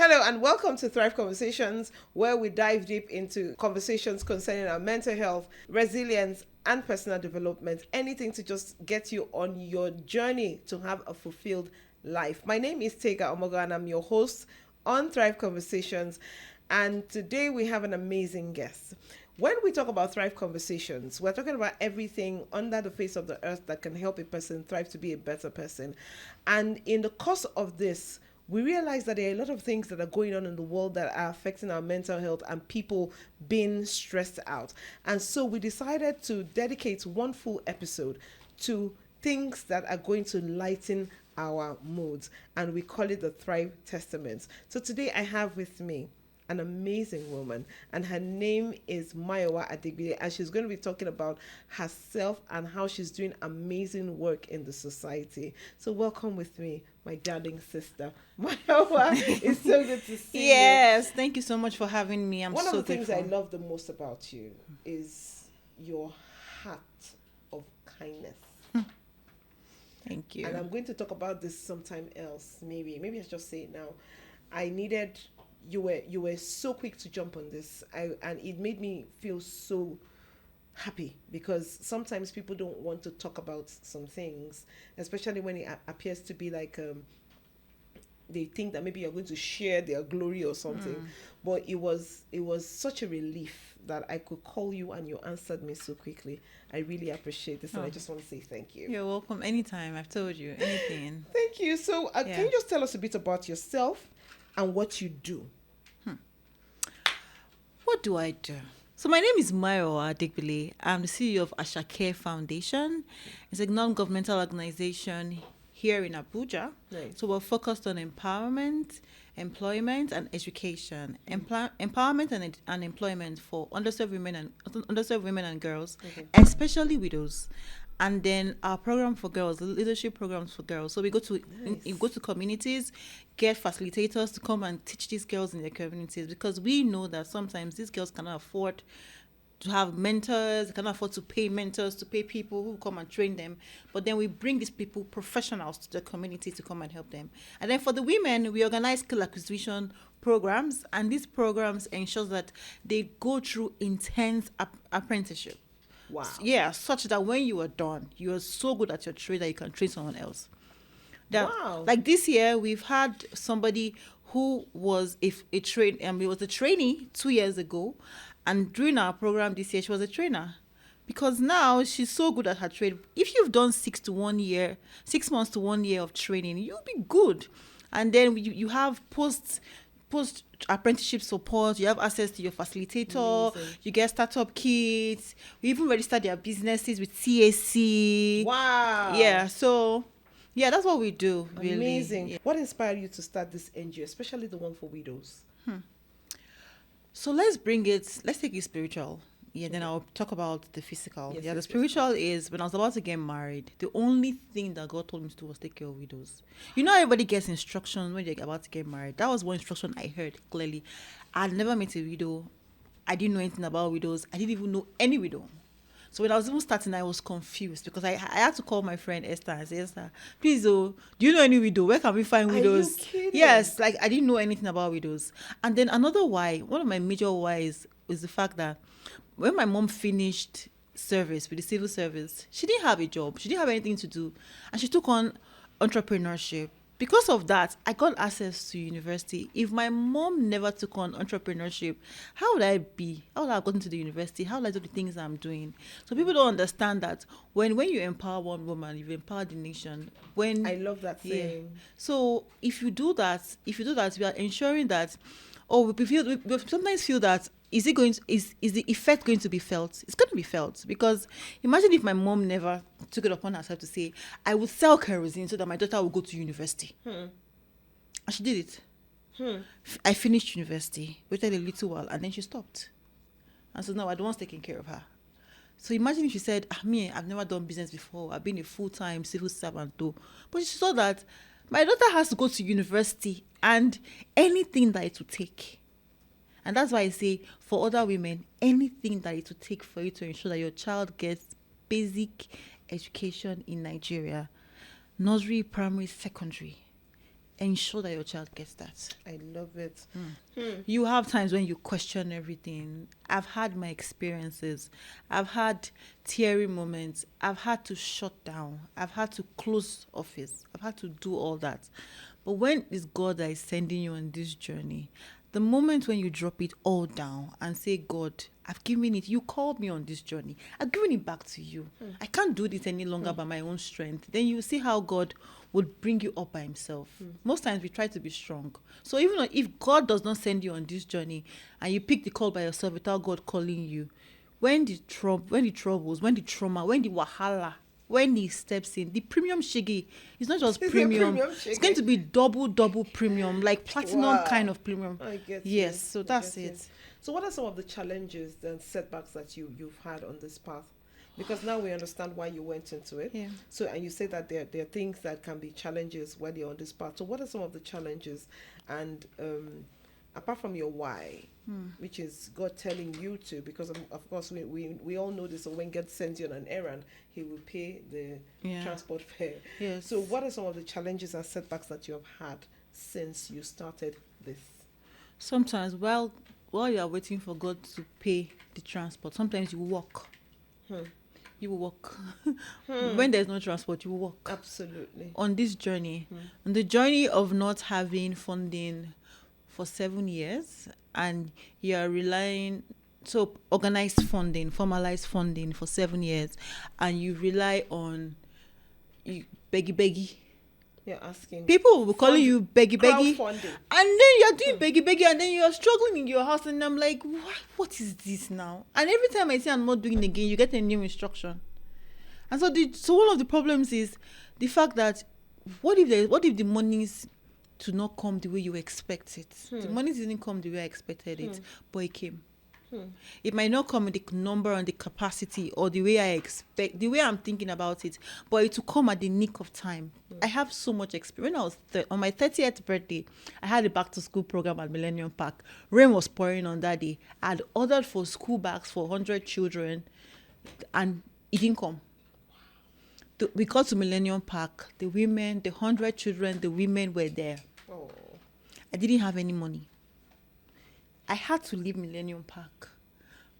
Hello and welcome to Thrive Conversations, where we dive deep into conversations concerning our mental health, resilience, and personal development. Anything to just get you on your journey to have a fulfilled life. My name is Tega Omoga and I'm your host on Thrive Conversations. And today we have an amazing guest. When we talk about Thrive Conversations, we're talking about everything under the face of the earth that can help a person thrive to be a better person. And in the course of this, we realize that there are a lot of things that are going on in the world that are affecting our mental health and people being stressed out. And so we decided to dedicate one full episode to things that are going to lighten our moods. And we call it the Thrive Testaments. So today I have with me an amazing woman, and her name is Mayowa, and she's going to be talking about herself and how she's doing amazing work in the society. So welcome with me, my darling sister, Mayowa. It's so good to see you. Yes, thank you so much for having me. I'm One so of the things grateful. I love the most about you is your heart of kindness. Thank you. And I'm going to talk about this sometime else, maybe I should just say it now. I needed you were so quick to jump on this, and it made me feel so happy, because sometimes people don't want to talk about some things, especially when it appears to be like they think that maybe you're going to share their glory or something. But it was such a relief that I could call you and you answered me so quickly. I really appreciate this, and I just want to say thank you. You're welcome anytime. I've told you anything. Thank you. So can you just tell us a bit about yourself and what you do? What do I do? So my name is Mayowa. I'm the CEO of Ashake Foundation. It's a non-governmental organization here in Abuja. Nice. So we're focused on empowerment, employment, and education. Empowerment and employment for underserved women and girls, especially widows. And then our program for girls, the leadership programs for girls. So we go to communities, get facilitators to come and teach these girls in their communities, because we know that sometimes these girls cannot afford to have mentors, they cannot afford to pay mentors, to pay people who come and train them. But then we bring these people, professionals, to the community to come and help them. And then for the women, we organize skill acquisition programs, and these programs ensure that they go through intense apprenticeship. Wow. Yeah, such that when you are done, you are so good at your trade that you can train someone else. Wow. Like this year, we've had somebody who was he was a trainee 2 years ago, and during our program this year, she was a trainer, because now she's so good at her trade. If you've done 6 months to 1 year of training, you'll be good. And then you have post apprenticeship support, you have access to your facilitator. Amazing. You get startup kits, we even register their businesses with CAC. Wow. Yeah, so yeah, that's what we do. Really. Amazing. Yeah. What inspired you to start this NGO, especially the one for widows? So let's take it spiritual. Yeah, then I'll talk about the physical. Yes, The spiritual is when I was about to get married, the only thing that God told me to do was take care of widows. You know, everybody gets instructions when they're about to get married. That was one instruction I heard clearly. I'd never met a widow. I didn't know anything about widows. I didn't even know any widow. So when I was even starting, I was confused, because I had to call my friend Esther and say, Esther, please, do you know any widow? Where can we find widows? Are you kidding? Yes, like I didn't know anything about widows. And then another why, one of my major whys is the fact that when my mom finished service with the civil service, she didn't have a job. She didn't have anything to do. And she took on entrepreneurship. Because of that, I got access to university. If my mom never took on entrepreneurship, how would I be? How would I have gotten to the university? How would I do the things I'm doing? So people don't understand that when you empower one woman, you've empowered the nation. I love that saying. Yeah. So if you do that, we are ensuring that, we sometimes feel that, is the effect going to be felt? It's going to be felt, because imagine if my mom never took it upon herself to say, I will sell kerosene so that my daughter will go to university. And she did it. I finished university, waited a little while, and then she stopped. And so now I don't want taking care of her. So imagine if she said, I've never done business before. I've been a full-time civil servant though. But she saw that my daughter has to go to university and anything that it will take. And that's why I say, for other women, anything that it will take for you to ensure that your child gets basic education in Nigeria, nursery, primary, secondary, ensure that your child gets that. I love it. You have times when you question everything. I've had my experiences. I've had teary moments. I've had to shut down. I've had to close office. I've had to do all that. But when it's God that is sending you on this journey, the moment when you drop it all down and say, God, I've given it. You called me on this journey. I've given it back to you. I can't do this any longer by my own strength. Then you see how God would bring you up by himself. Most times we try to be strong. So even if God does not send you on this journey and you pick the call by yourself without God calling you, when the troubles, when the trauma, when the wahala, when he steps in, the premium shiggy is not just premium. It's going to be double premium, like platinum kind of premium. I get yes, you. so that's it. So what are some of the challenges and setbacks that you've had on this path? Because now we understand why you went into it. Yeah. So, and you say that there are things that can be challenges when you're on this path. So what are some of the challenges? And apart from your why, which is God telling you to, because of course we all know this. So when God sends you on an errand, he will pay the transport fare. Yes. So what are some of the challenges and setbacks that you have had since you started this? Sometimes while you are waiting for God to pay the transport, sometimes you walk. You will walk. When there's no transport, you will walk. Absolutely. On this journey, on the journey of not having funding for 7 years, and you are relying, so organized funding, formalized funding for 7 years, and you rely on beggy. You're asking. People will be calling you beggy, Crowdfunding. and then you're doing beggy, and then you're struggling in your house, and I'm like, what is this now? And every time I say I'm not doing it again, you get a new instruction. And so one of the problems is the fact that what if the monies do not come the way you expect it? The money didn't come the way I expected it, but it came. It might not come with the number and the capacity or the way I expect, the way I'm thinking about it, but it will come at the nick of time. I have so much experience. When I was on my 30th birthday, I had a back to school program at Millennium Park. Rain was pouring on that day. I had ordered for school bags for 100 children, and it didn't come. We got to Millennium Park. The 100 children, the women were there. Oh. I didn't have any money. I had to leave Millennium Park,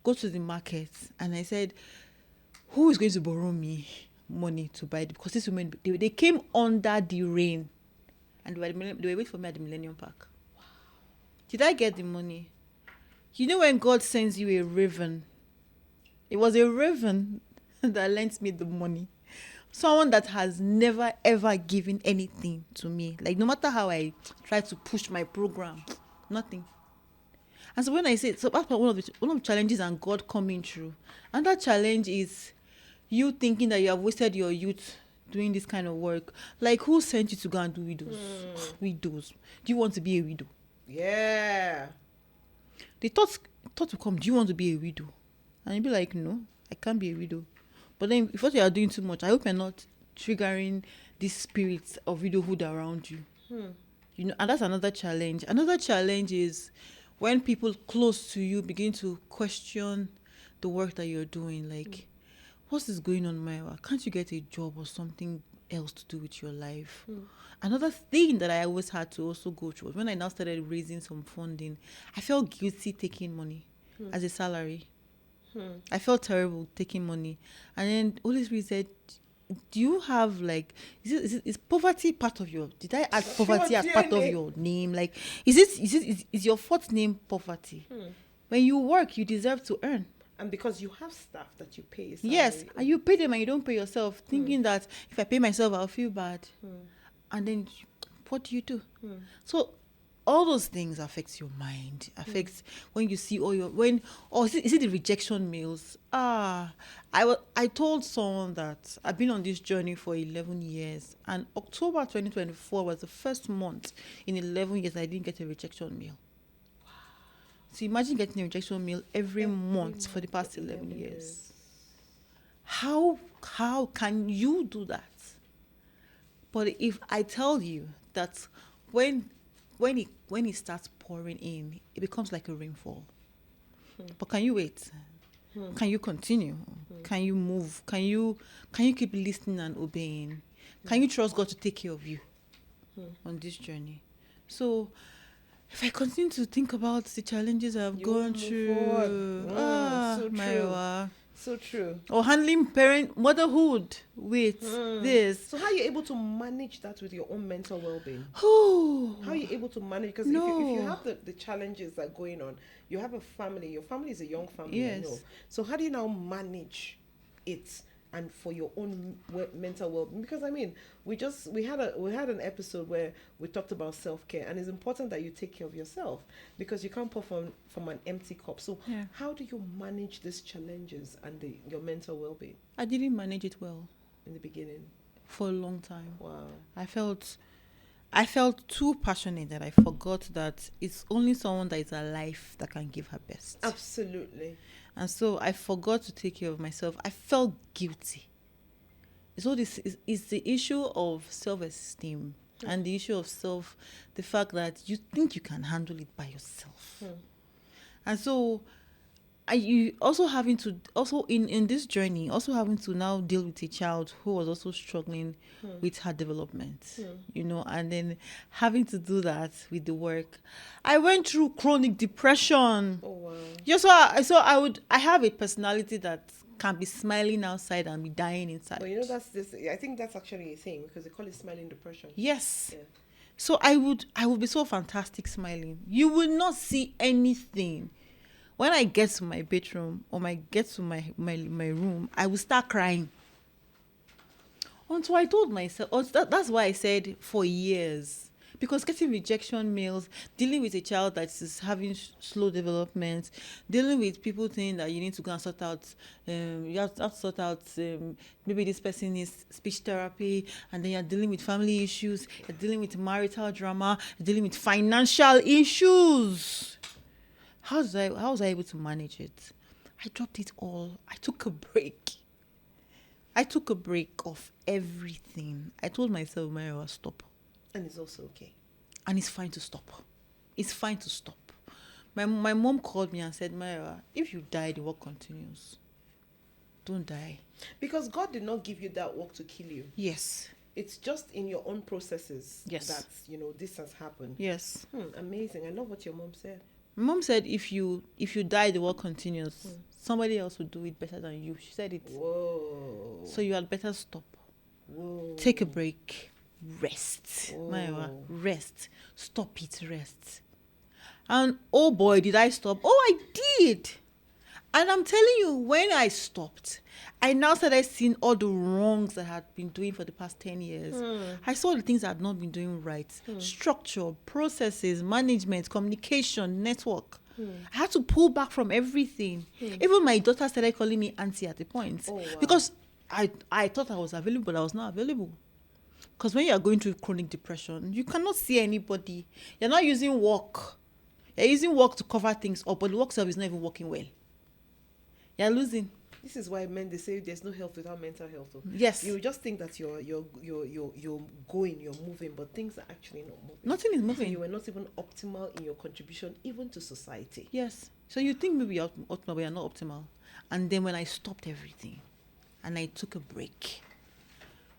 go to the market, and I said, who is going to borrow me money to buy it? Because these women, they came under the rain, and they were waiting for me at the Millennium Park. Wow. Did I get the money? You know when God sends you a raven, it was a raven that lent me the money. Someone that has never, ever given anything to me. Like, no matter how I try to push my program, nothing. And so when I say, so that's one of the challenges and God coming through. And that challenge is you thinking that you have wasted your youth doing this kind of work. Like, who sent you to go and do widows? Widows. Do you want to be a widow? Yeah. The thought to come, do you want to be a widow? And you'd be like, no, I can't be a widow. But then if what you are doing too much, I hope you're not triggering these spirits of widowhood around you. You know, and that's another challenge. Another challenge is when people close to you begin to question the work that you're doing. Like, what's this going on, Mayowa? Can't you get a job or something else to do with your life? Another thing that I always had to also go through was when I now started raising some funding, I felt guilty taking money as a salary. I felt terrible taking money. And then Holy Spirit said, do you have, like, is poverty part of your, did I add poverty as part of your name? Like, is your fourth name poverty? When you work, you deserve to earn. And because you have staff that you pay. Yes, and you pay them and you don't pay yourself, thinking that if I pay myself, I'll feel bad. And then what do you do? So all those things affects your mind, affects when you see all your, is it the rejection mails? I told someone that I've been on this journey for 11 years, and October 2024 was the first month in 11 years I didn't get a rejection mail. Wow. So imagine getting a rejection mail every month for the past 11 years. How can you do that? But if I tell you that when it starts pouring in, it becomes like a rainfall. But can you wait? Can you continue? Can you move? Can you keep listening and obeying? Can you trust God to take care of you? on this journey. So if I continue to think about the challenges I've You gone won't move forward. through, So true. Mayowa, So true. or handling motherhood with this. So how are you able to manage that with your own mental well-being? Oh, How are you able to manage? Because if you have the challenges that are going on, you have a family. Your family is a young family, I Yes. know. So how do you now manage it and for your own mental well-being? Because I mean, we had an episode where we talked about self-care, and it's important that you take care of yourself because you can't pour from an empty cup. So Yeah. how do you manage these challenges and your mental well-being I didn't manage it well in the beginning? for a long time. Wow. I felt too passionate that I forgot that it's only someone that is alive that can give her best. Absolutely. And so I forgot to take care of myself. I felt guilty. So this is the issue of self-esteem and the issue of the fact that you think you can handle it by yourself. And so you also having to in this journey also having to now deal with a child who was also struggling with her development, and then having to do that with the work. I went through chronic depression. Oh wow. Yeah, so I have a personality that can be smiling outside and be dying inside. Well, I think that's actually a thing because they call it smiling depression. Yes. Yeah. So I would be so fantastic smiling. You will not see anything. When I get to my bedroom or I get to my room, I will start crying. Until I told myself, that's why I said for years. Because getting rejection mails, dealing with a child that is having slow development, dealing with people saying that you need to go and sort out, maybe this person needs speech therapy, and then you're dealing with family issues, you're dealing with marital drama, you're dealing with financial issues. How was I able to manage it? I dropped it all. I took a break. Of everything. I told myself, Mayowa, stop. And it's also okay. And it's fine to stop. It's fine to stop. My mom called me and said, Mayowa, if you die, the work continues. Don't die. Because God did not give you that work to kill you. Yes. It's just in your own processes that, this has happened. Yes. Amazing. I love what your mom said. My mom said, if you die, the work continues. Somebody else will do it better than you. She said it. Whoa. So you had better stop. Whoa. Take a break. Rest. Whoa. Mayowa, rest. Stop it, rest. And oh boy, did I stop. Oh, I did. And I'm telling you, when I stopped, I now started seeing all the wrongs that I had been doing for the past 10 years. I saw the things I had not been doing right. Structure, processes, management, communication, network. I had to pull back from everything. Even my daughter started calling me auntie at a point. Oh, wow. Because I thought I was available, but I was not available. Because when you are going through chronic depression, you cannot see anybody. You're not using work. You're using work to cover things up, but the work itself is not even working well. You're losing. This is why they say there's no health without mental health. Yes. You just think that you're going, you're moving, but things are actually not moving. Nothing is moving. So you were not even optimal in your contribution, even to society. Yes. So you think maybe you're optimal, but you're not optimal. And then when I stopped everything, and I took a break,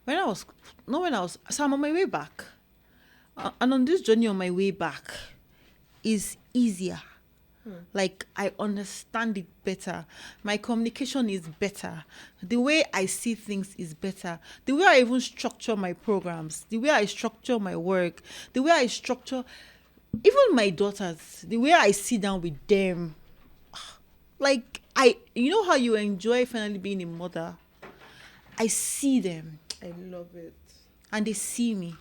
so I'm on my way back. And on this journey on my way back is easier. Like, I understand it better. My communication is better. The way I see things is better. The way I even structure my programs, the way I structure my work, the way I structure even my daughters, the way I sit down with them. Like, you know how you enjoy finally being a mother? I see them. I love it. And they see me.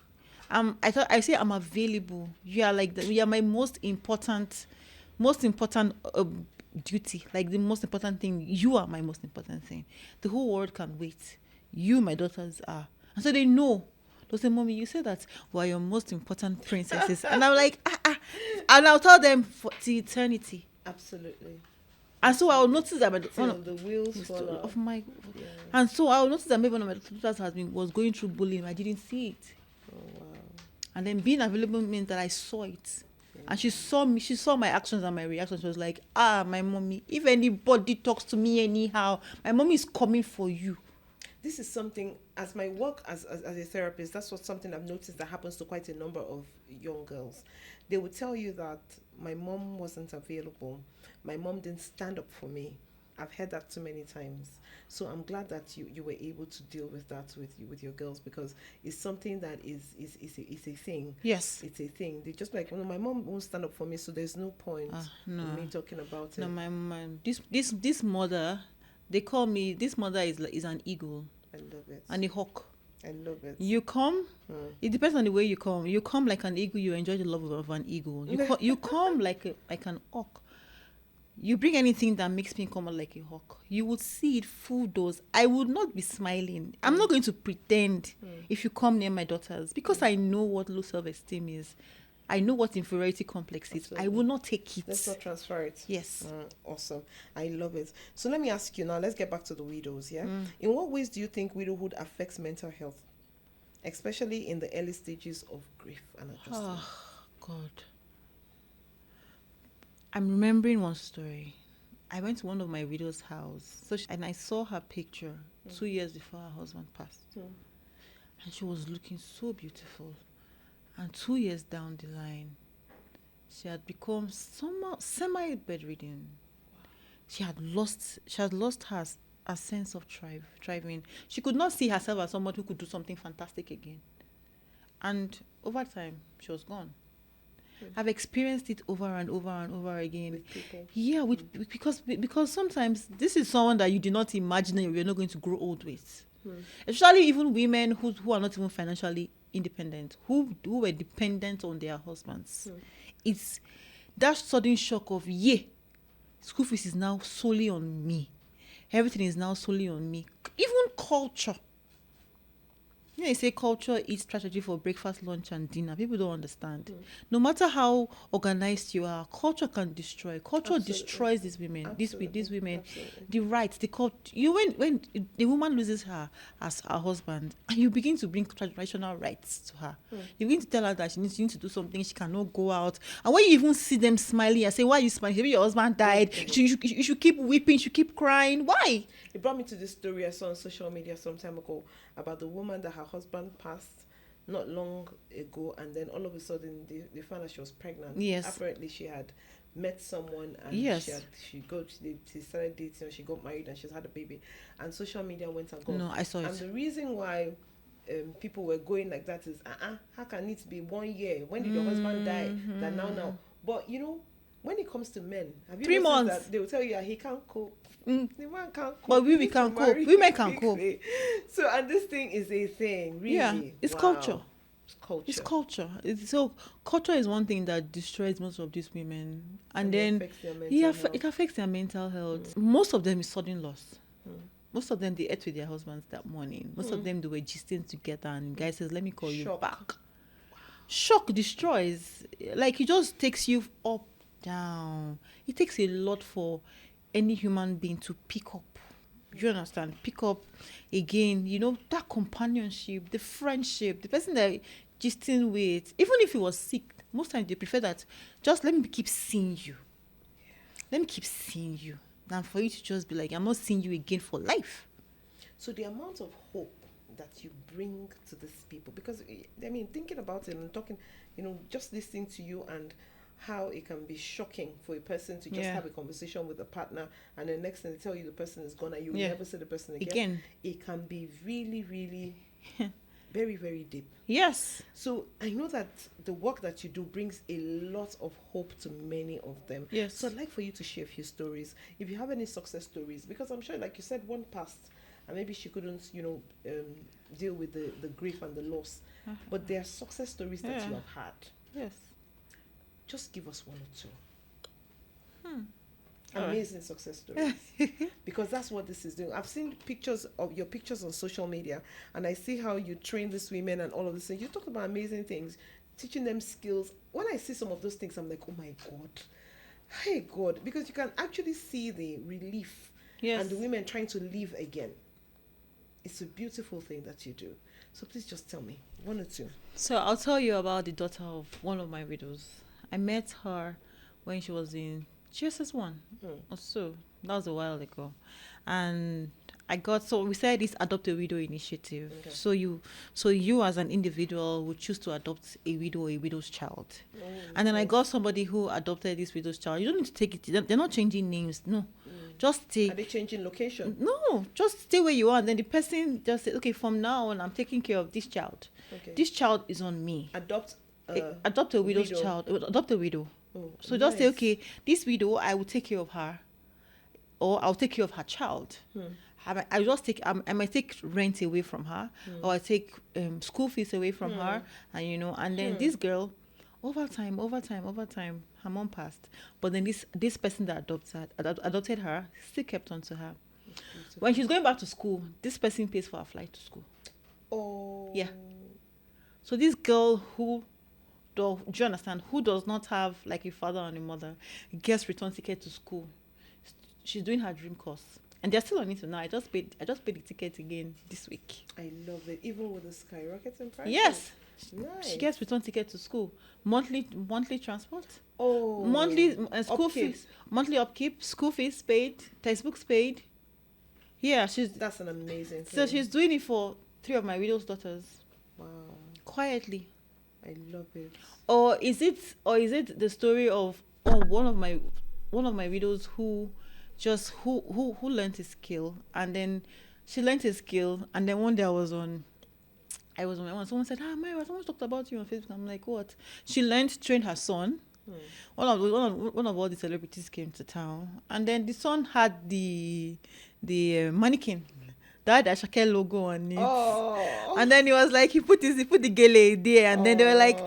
I say I'm available. You are my most important duty. Like, the most important thing. You are my most important thing. The whole world can wait. You, my daughters, are. And so they know. They'll say, Mommy, you said that we are your most important princesses. And I'm like, And I'll tell them for the eternity. Absolutely. And so I'll notice that the wheels fall off. And so I'll notice that maybe one of my daughters was going through bullying. I didn't see it. Oh wow. And then being available means that I saw it. And she saw me, she saw my actions and my reactions. She was like, my mommy, if anybody talks to me anyhow, my mommy is coming for you. this is something, as my work as a therapist, that's what something I've noticed that happens to quite a number of young girls. They would tell you that my mom wasn't available. My mom didn't stand up for me. I've heard that too many times. So I'm glad that you were able to deal with that with your girls, because it's something that is a thing. Yes. It's a thing. They just like, my mom won't stand up for me, so there's no point No. in me talking about it. No, my this mother, they call me, this mother is an eagle. I love it. And a hawk. I love it. You come, it depends on the way you come. You come like an eagle, you enjoy the love of an eagle. You come like an hawk. You bring anything that makes me come out like a hawk, you would see it full dose. I would not be smiling. I'm not going to pretend if you come near my daughters, because I know what low self-esteem is. I know what inferiority complex is. Absolutely. I will not take it. Let's not transfer it. Yes. Awesome. I love it. So let me ask you now, let's get back to the widows, yeah? In what ways do you think widowhood affects mental health, especially in the early stages of grief and adjustment? Oh, God. I'm remembering one story. I went to one of my widow's house, and I saw her picture 2 years before her husband passed. And she was looking so beautiful. And 2 years down the line, she had become somewhat semi-bedridden. She had lost her sense of thriving. She could not see herself as someone who could do something fantastic again. And over time, she was gone. I've experienced it over and over and over again. With people. Yeah, because sometimes this is someone that you did not imagine that you're not going to grow old with. Especially even women who are not even financially independent, who were dependent on their husbands. It's that sudden shock of, school fees is now solely on me. Everything is now solely on me. Even culture. You know, you say culture is strategy for breakfast, lunch, and dinner. People don't understand. No matter how organized you are, culture can destroy. Culture Absolutely. Destroys these women. Absolutely. These women, Absolutely. the rights, the culture. When the woman loses her husband, and you begin to bring traditional rights to her, you begin to tell her that she needs to do something. She cannot go out. And when you even see them smiling, I say, "Why are you smiling? Maybe your husband died. You should keep weeping. You should keep crying. Why?" It brought me to this story I saw on social media some time ago about the woman that her husband passed not long ago, and then all of a sudden they found out she was pregnant. Yes. Apparently she had met someone, and Yes. she started dating, and she got married, and she's had a baby, and social media went and got. No, I saw it. And the reason why people were going like that is how can it be 1 year? When did your husband die? That now, but when it comes to men, have you 3 noticed months. that they will tell you he can't cope. The man can't cope. But He we needs can to cope. marry Women can cope. quickly. So, and this thing is a thing, really. Yeah, it's Wow. culture. It's culture. It's culture. So culture is one thing that destroys most of these women, and it then affects their mental health. it affects their mental health. Most of them is sudden loss. Most of them, they ate with their husbands that morning. Most of them, they were gisting together, and guy says, "Let me call you Shock. back." Shock destroys. Like, it just takes you up, down. It takes a lot for any human being to pick up. You understand? Pick up again. That companionship, the friendship, the person that gisting with. Even if he was sick, most times they prefer that. Just let me keep seeing you. Let me keep seeing you. Than for you to just be like, I'm not seeing you again for life. So the amount of hope that you bring to these people, because thinking about it and talking, just listening to you and how it can be shocking for a person to just have a conversation with a partner, and the next thing they tell you the person is gone and you will never see the person again. It can be really, really very, very deep. Yes. So I know that the work that you do brings a lot of hope to many of them. Yes. So I'd like for you to share a few stories. If you have any success stories, because I'm sure, like you said, one passed and maybe she couldn't, deal with the grief and the loss. But there are success stories that you have had. Yes. Just give us one or two. All Amazing success stories. Because that's what this is doing. I've seen your pictures on social media, and I see how you train these women and all of this things. You talk about amazing things, teaching them skills. When I see some of those things, I'm like, oh my God. Hey God, because you can actually see the relief and the women trying to live again. It's a beautiful thing that you do. So please just tell me, one or two. So I'll tell you about the daughter of one of my widows. I met her when she was in GSS1 or so. That was a while ago. And so we said this adopt a widow initiative. Okay. So you as an individual would choose to adopt a widow or a widow's child. Oh, And then I nice. got somebody who adopted this widow's child. You don't need to take it. They're not changing names. No. Just Are take. they changing location? No, just stay where you are. And then the person just said, okay, from now on, I'm taking care of this child. Okay. This child is on me. Adopt. Adopt a widow's widow. child. Adopt a widow. Oh, So just say, nice. okay, this widow, I will take care of her, or I'll take care of her child. I just take. I might take rent away from her, or I take school fees away from her, and then this girl, over time, her mom passed, but then this person that adopted her still kept on to her. When she's going back to school, this person pays for her flight to school. Oh. Yeah. So this girl do you understand? Who does not have like a father and a mother gets return ticket to school. She's doing her dream course, and they're still on it now. I just paid the ticket again this week. I love it, even with the skyrocketing prices. Yes, Nice. she gets return ticket to school, monthly transport, Oh. monthly school Upkeep. fees, monthly upkeep, school fees paid, textbooks paid. Yeah, That's an amazing thing. so she's doing it for 3 of my widow's daughters Wow. quietly. I love it. Or is it the story of one of my widows who learned a skill, and then she learned a skill, and then one day I was on my own. Someone said, Mayowa, someone talked about you on Facebook. I'm like, what? She trained her son. One of all the celebrities came to town, and then the son had the mannequin that had the Ashake logo on it. Oh. And then he was like, he put the gele there, and then they were like,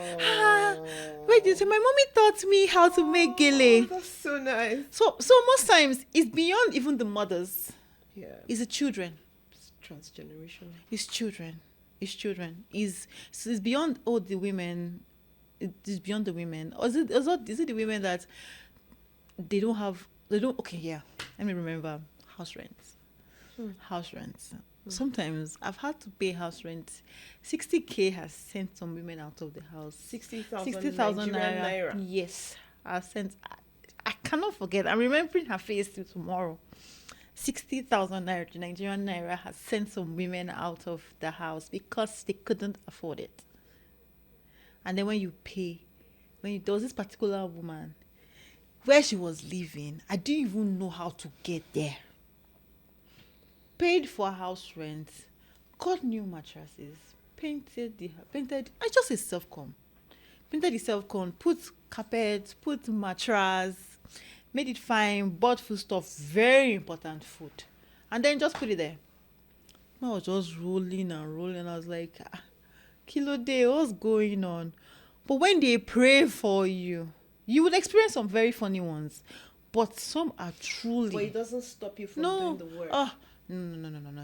wait, you say my mommy taught me how to make gele. That's so nice. So most times it's beyond even the mothers. Yeah. It's the children. It's transgenerational. It's children. It's beyond the women. It is beyond the women. Or is it the women that they don't okay, yeah. Let me remember. House rent. House rent. Sometimes I've had to pay house rent. 60K has sent some women out of the house. 60,000 naira. Yes. I cannot forget. I'm remembering her face till tomorrow. 60,000 naira, Nigerian naira, has sent some women out of the house because they couldn't afford it. And then when there was this particular woman, where she was living, I didn't even know how to get there. Paid for house rent, got new mattresses, painted, I just a self-con. Painted the self-con, put carpet, put mattress, made it fine, bought food stuff, very important food. And then just put it there. I was just rolling. I was like, Kilo day, what's going on? But when they pray for you, you would experience some very funny ones. But some are truly... But it doesn't stop you from doing the work. No.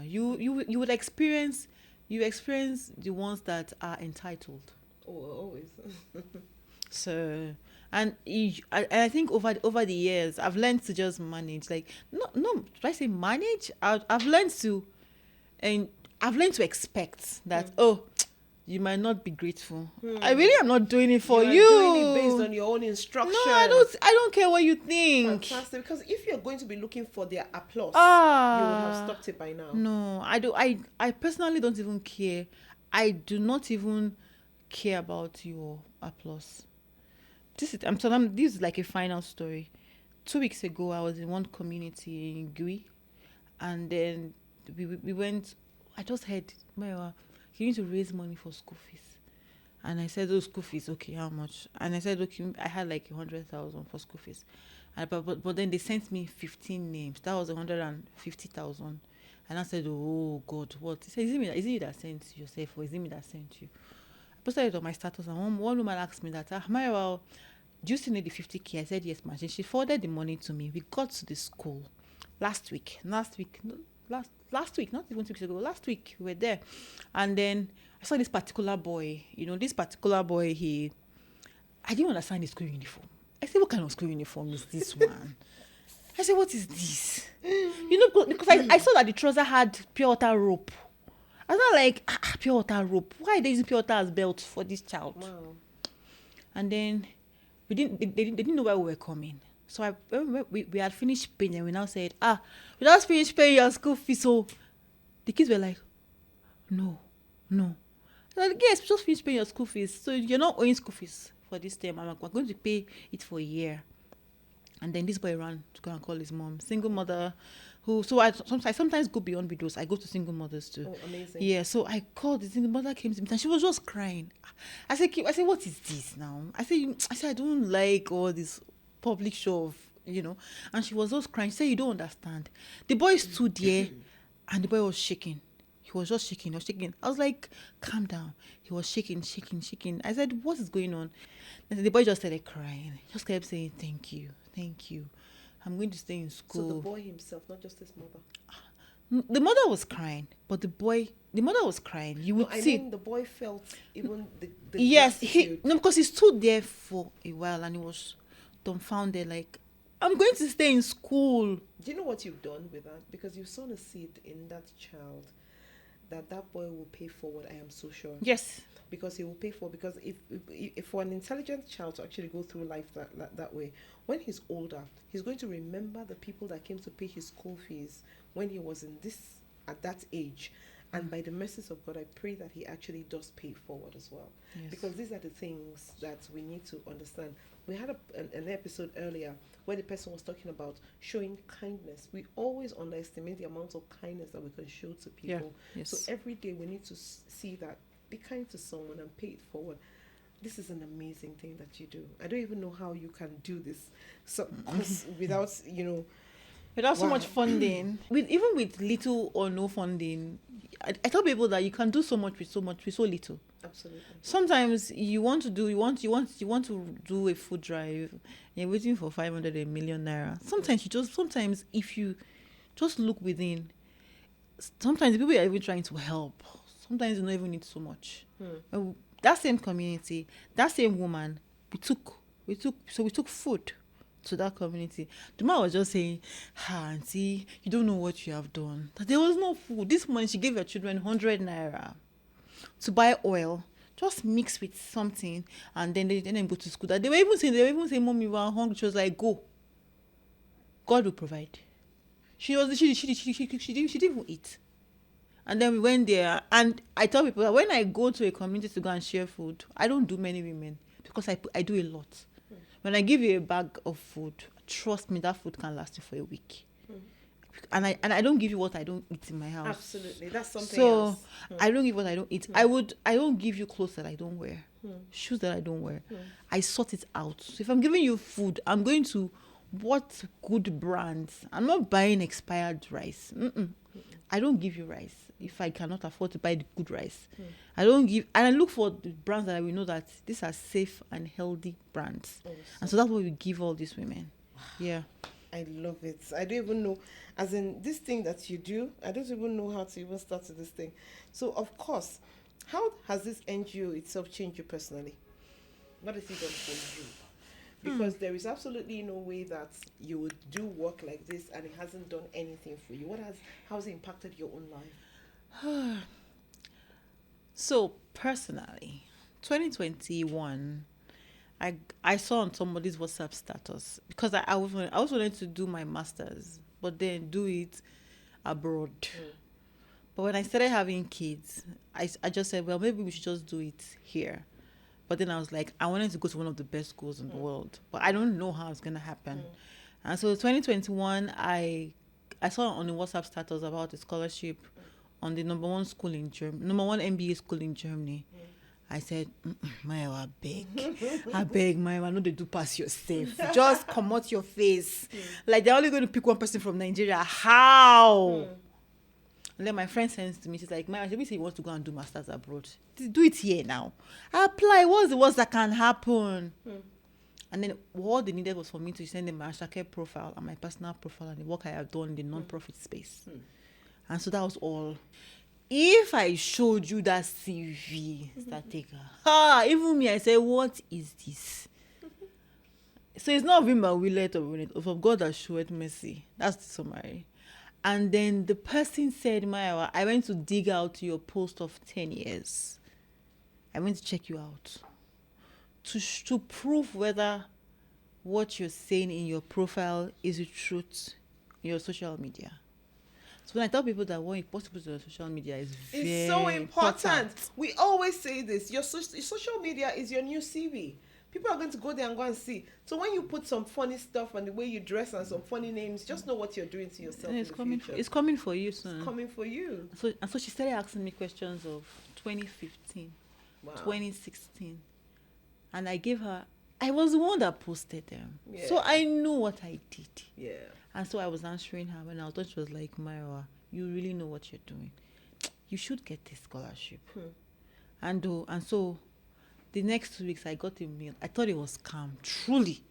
You would experience the ones that are entitled. Oh, always. So, and I think over the years, I've learned to just manage. Like, no, should I say manage? I've learned to expect that, you might not be grateful. I really am not doing it for you. Doing it based on your own instruction. No, I don't care what you think. Fantastic. Because if you're going to be looking for their applause, you would have stopped it by now. No, I personally don't even care. I do not even care about your applause. This is like a final story. 2 weeks ago, I was in one community in Gui, and then we went. I just heard, Mayowa, you need to raise money for school fees. And I said, school fees, okay, how much? And I said, okay, I had like 100,000 for school fees. But then they sent me 15 names. That was 150,000. And I said, oh God, what? He said, is it you that sent yourself, or is it me that sent you? I posted it on my status, and one woman asked me that, Mayowa, do you still need the 50K? I said, yes, ma'am. She forwarded the money to me. We got to the school last week, not even 2 weeks ago, last week we were there. And then I saw this particular boy, I didn't understand his school uniform. I said, what kind of school uniform is this one? I said, what is this? Because I saw that the trouser had pure water rope. I was not like, pure water rope. Why are they using pure water as belt for this child? Wow. And then they didn't know where we were coming. So we had finished paying, and we now said, we just finished paying your school fees, so The kids were like, no, no. I'm like, yes, just finish paying your school fees. So you're not owing school fees for this term. I'm like, we're going to pay it for a year. And then this boy ran to go and call his mom. Single mother who, so I sometimes go beyond widows. I go to single mothers too. Oh, amazing. Yeah, so I called the single mother, came to me and she was just crying. I said, what is this now? I said, I don't like all this public show of, and she was just crying. She said, you don't understand. The boy stood there and the boy was shaking. He was just shaking. He was shaking. I was like, calm down. He was shaking. I said, what is going on? And the boy just started crying. He just kept saying, thank you. I'm going to stay in school. So the boy himself, not just his mother. The mother was crying, but the mother was crying. You would see. I mean, the boy felt even the yes, gratitude. because he stood there for a while and he was dumbfounded, like, I'm going to stay in school. Do you know what you've done with that? Because you've sown a seed in that child that boy will pay forward. I am so sure. Yes. Because he will pay for, because if for an intelligent child to actually go through life that way, when he's older, he's going to remember the people that came to pay his school fees when he was at that age. And by the mercies of God, I pray that he actually does pay forward as well. Yes. Because these are the things that we need to understand. We had an episode earlier where the person was talking about showing kindness. We always underestimate the amount of kindness that we can show to people. Yeah. Yes. So every day we need to see that. Be kind to someone and pay it forward. This is an amazing thing that you do. I don't even know how you can do this. So without so much funding, even with little or no funding, I tell people that you can do so much with so little. Absolutely. Sometimes you want to do a food drive, and you're waiting for 500 a million naira. Sometimes if you just look within, sometimes the people are even trying to help. Sometimes you don't even need so much. That same community, that same woman, we took food to that community. The man was just saying, auntie, you don't know what you have done. That there was no food. This money she gave her children 100 naira to buy oil, just mix with something, and then they go to school. That they were even saying, Mommy, we are hungry. She was like, go. God will provide. She didn't even eat. And then we went there, and I tell people that when I go to a community to go and share food, I don't do many women because I do a lot. When I give you a bag of food, trust me, that food can last you for a week. And I don't give you what I don't eat in my house. Absolutely, that's something so else. I don't give what I don't eat. I don't give you clothes that I don't wear, shoes that I don't wear. I sort it out. So if I'm giving you food, I'm going to what good brands. I'm not buying expired rice. I don't give you rice if I cannot afford to buy the good rice. I don't give, and I look for the brands that we know that these are safe and healthy brands. And so that's what we give all these women. Yeah. I love it. I don't even know, as in this thing that you do, I don't even know how to even start with this thing. So, of course, how has this NGO itself changed you personally? What has it done for you? Because there is absolutely no way that you would do work like this and it hasn't done anything for you. How has it impacted your own life? So, personally, 2021, I saw on somebody's WhatsApp status, because I was wanting to do my master's, but then do it abroad. But when I started having kids, I just said, well, maybe we should just do it here. But then I was like, I wanted to go to one of the best schools in the world, but I don't know how it's going to happen. And so 2021, I saw on the WhatsApp status about a scholarship on the number one MBA school in Germany. I said, Mayowa, I beg, Mayowa, no, they do pass yourself. Just come out your face. Like, they're only going to pick one person from Nigeria. How? And then my friend sends to me, she's like, Mayowa, should we say you want to go and do masters abroad? Do it here now. Apply. What's the worst that can happen? And then what they needed was for me to send them my Ashake profile and my personal profile and the work I have done in the non-profit space. And so that was all. If I showed you that CV, even me, I say, what is this? So it's not of him that will let or win it, of God that showed mercy. That's the summary. And then the person said, Mayowa, I went to dig out your post of 10 years. I went to check you out to prove whether what you're saying in your profile is the truth in your social media. So when I tell people that what you put on social media is It's so important. We always say this. Your social media is your new CV. People are going to go there and go and see. So when you put some funny stuff and the way you dress and some funny names, just know what you're doing to yourself And it's in the coming. future. It's coming for you soon. It's coming for you. So she started asking me questions of 2015, Wow. 2016, and I gave her. I was the one that posted them, Yeah. so I knew what I did. Yeah. And so I was answering her when I thought she was like, Mayowa, you really know what you're doing. You should get this scholarship. And so the next 2 weeks I got a mail. I thought it was scam. Truly.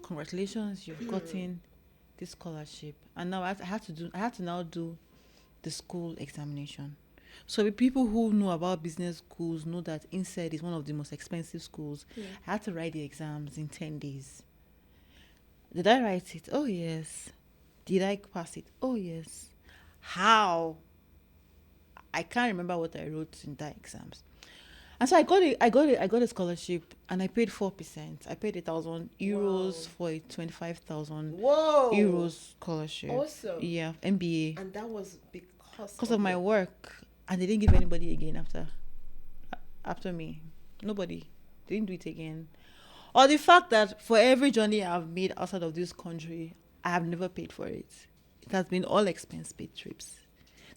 Congratulations, you've gotten this scholarship. And now I had to now do the school examination. So the people who know about business schools know that INSEAD is one of the most expensive schools. I had to write the exams in 10 days. Did I write it? Oh, yes. Did I pass it? Oh, yes. How? I can't remember what I wrote in that exams. And so I got a scholarship, and I paid 4%. I paid €1,000 for a 25,000 euros scholarship. Awesome. Yeah, MBA. And that was because of my work, and they didn't give anybody again after me. Nobody. They didn't do it again. Or the fact that for every journey I've made outside of this country, I have never paid for it. It has been all expense paid trips.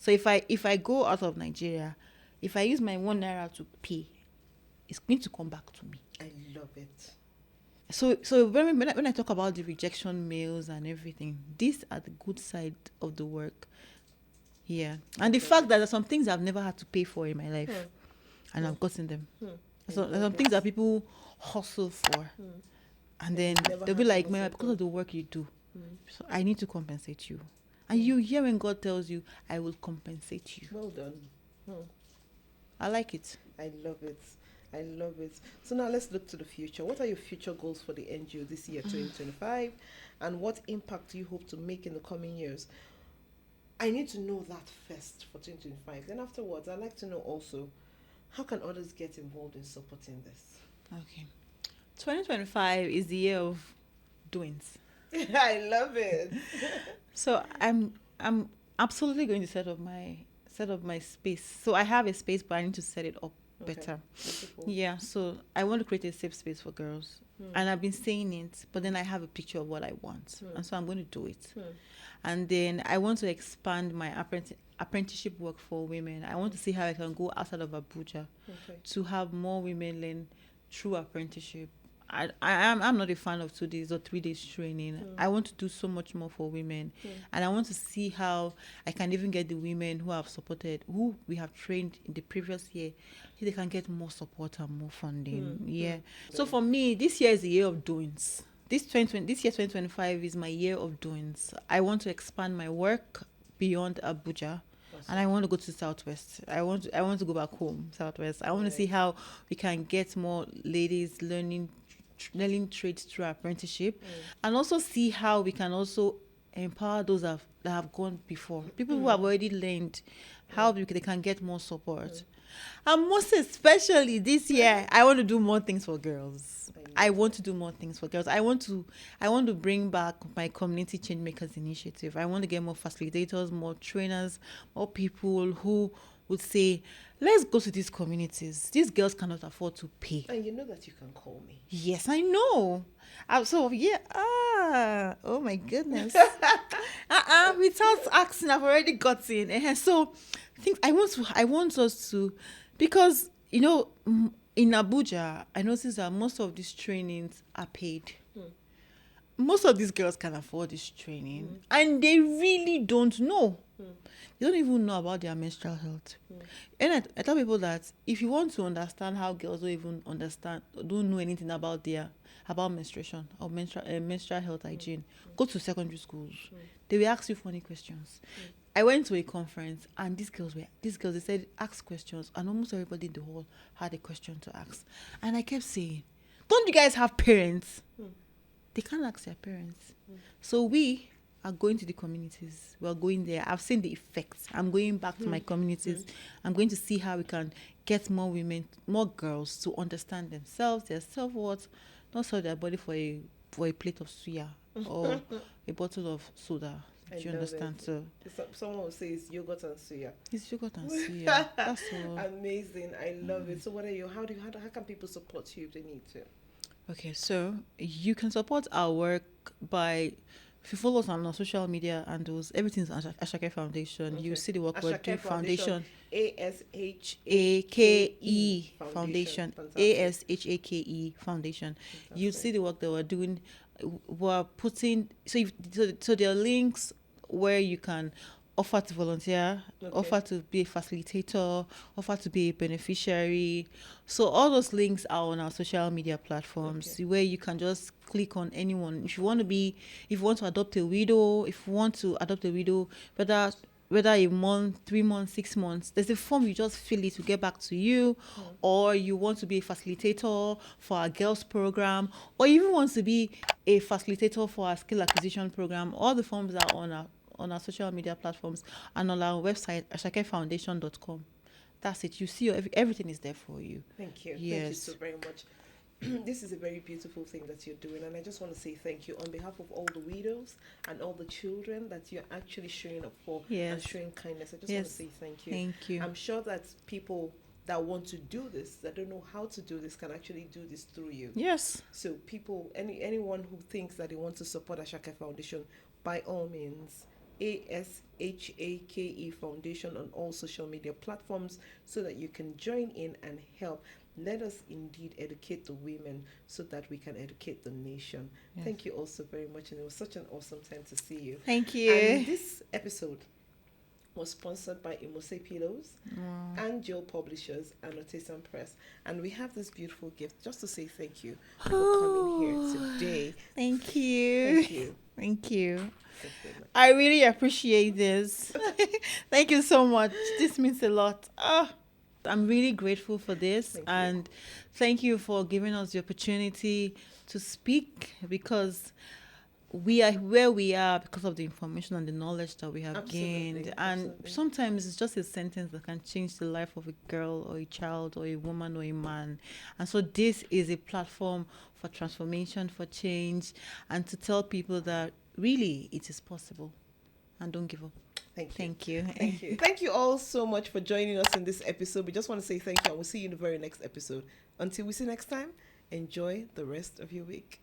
So if I go out of Nigeria, if I use my ₦1 to pay, it's going to come back to me. I love it. So when I talk about the rejection mails and everything, these are the good side of the work. Yeah. And the fact that there's some things I've never had to pay for in my life, and I've gotten them. So there's some things that people hustle for, and then they'll be like, "Man, because of the work you do, so I need to compensate you." And you hear when God tells you, "I will compensate you." Well done. I like it. I love it. I love it. So now let's look to the future. What are your future goals for the NGO this year, 2025? And what impact do you hope to make in the coming years? I need to know that first for 2025. Then afterwards, I'd like to know also, how can others get involved in supporting this? Okay. 2025 is the year of doings. I love it. So I'm absolutely going to set up my space. So I have a space, but I need to set it up better. Beautiful. Yeah. So I want to create a safe space for girls, and I've been saying it, but then I have a picture of what I want, and so I'm going to do it. And then I want to expand my apprenticeship work for women. I want to see how I can go outside of Abuja to have more women learn through apprenticeship. I'm not a fan of 2 days or 3 days training. I want to do so much more for women, and I want to see how I can even get the women who we have trained in the previous year, so they can get more support and more funding. So for me, this year is the year of doings. This year 2025 is my year of doings. I want to expand my work beyond Abuja. And I want to go to Southwest. I want to go back home, Southwest. I want to see how we can get more ladies learning trades through apprenticeship, and also see how we can also empower those that have gone before. People who have already learned how they can get more support. And most especially this year, I want to do more things for girls. I want to do more things for girls. I want to bring back my community change makers initiative. I want to get more facilitators, more trainers, more people who would say, let's go to these communities. These girls cannot afford to pay. And you know that you can call me. Yes, I know. Oh my goodness. Without asking, I've already gotten. And so I want us to, because, in Abuja, I noticed that most of these trainings are paid. Most of these girls can afford this training, and they really don't know. They don't even know about their menstrual health. And I tell people that if you want to understand how girls don't know anything about menstruation or menstrual health hygiene, go to secondary schools. They will ask you funny questions. I went to a conference, and these girls, they said, ask questions, and almost everybody in the hall had a question to ask. And I kept saying, don't you guys have parents? They can't ask their parents. So we are going to the communities. We're going there. I've seen the effects. I'm going back to my communities. I'm going to see how we can get more women, more girls to understand themselves, their self-worth, not sell their body for a plate of suya or a bottle of soda. I Do you love understand? it. So Someone will say it's yogurt and suya. it's yogurt and suya. That's all. Amazing. I love it. So what are you? How can people support you if they need to? Okay, so you can support our work by, if you follow us on our social media handles, everything's Ashake Foundation. You Okay. see the work we're doing. Ashake Foundation. Foundation. ASHAKE AKE Foundation. Fantastic. ASHAKE Foundation. You Fantastic. see the work that we're doing. We're putting, so there are links where you can offer to volunteer, Okay. offer to be a facilitator, offer to be a beneficiary. So all those links are on our social media platforms, Okay. where you can just click on anyone. If you want to adopt a widow, whether a month, 3 months, 6 months, there's a form, you just fill it to get back to you. Or you want to be a facilitator for our girls program, or you even want to be a facilitator for our skill acquisition program. All the forms are on our social media platforms and on our website, ashakefoundation.com. That's it. You see, everything is there for you. Thank you. Thank you Yes. so very much. This is a very beautiful thing that you're doing, and I just want to say thank you on behalf of all the widows and all the children that you're actually showing up for and Yes. showing kindness. I just want Yes. to say thank you. Thank you. I'm sure that people that want to do this, that don't know how to do this, can actually do this through you. Yes. So people, anyone who thinks that they want to support Ashake Foundation, by all means, ASHAKE Foundation on all social media platforms, so that you can join in and help. Let us indeed educate the women so that we can educate the nation. Yes. Thank you all so very much, and it was such an awesome time to see you. Thank you. And this episode was sponsored by Imose Pillows, Angel Publishers, and Otesan Press. And we have this beautiful gift just to say thank you for coming here today. Thank you. Thank you. Thank you. Thank you very much. I really appreciate this. Thank you so much. This means a lot. I'm really grateful for this. Thank you. And thank you for giving us the opportunity to speak, because we are where we are because of the information and the knowledge that we have Absolutely, gained. And absolutely. sometimes it's just a sentence that can change the life of a girl or a child or a woman or a man. And so this is a platform for transformation, for change, and to tell people that really it is possible. And don't give up. Thank you. Thank you. Thank you. Thank you all so much for joining us in this episode. We just want to say thank you, and we'll see you in the very next episode. Until we see next time, enjoy the rest of your week.